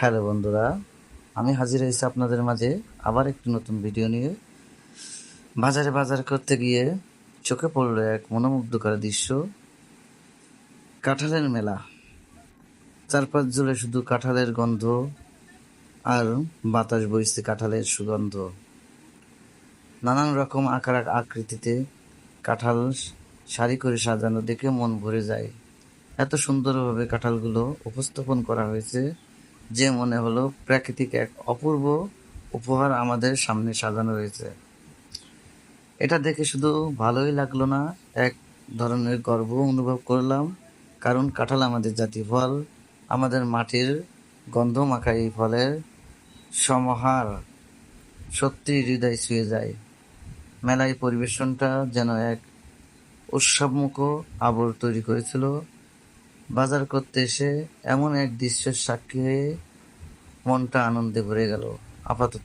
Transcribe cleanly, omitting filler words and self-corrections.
Hello বন্ধুরা, আমি হাজির হয়েছি আপনাদের মাঝে আবার একটি নতুন ভিডিও নিয়ে। বাজারে বাজার করতে গিয়ে চোখে পড়ল এক মনোমুগ্ধকর দৃশ্য। কাঁঠালের মেলা, চারপাশ জুড়ে শুধু কাঁঠালের গন্ধ আর বাতাস বইছে কাঁঠালের সুগন্ধ। নানান রকম আকার আকৃতিতে কাঁঠাল সারি করে সাজানো দেখে মন ভরে যায়। এত সুন্দরভাবে কাঁঠালগুলো উপস্থাপন করা হয়েছে যে মনে হলো প্রাকৃতিক এক অপূর্ব উপহার আমাদের সামনে সাজানো হয়েছে। এটা দেখে শুধু ভালোই লাগলো না, এক ধরনের গর্ব অনুভব করলাম। কারণ কাঁঠাল আমাদের জাতীয় ফল, আমাদের মাটির গন্ধ মাখা এই ফলের সমাহার সত্যি হৃদয় ছুঁয়ে যায়। মেলায় পরিবেশনটা যেন এক উৎসবমুখর আবহ তৈরি করেছিল। বাজার করতে এসে এমন এক দৃশ্যের সাক্ষী হয়ে মনটা আনন্দে ভরে গেল। আপাতত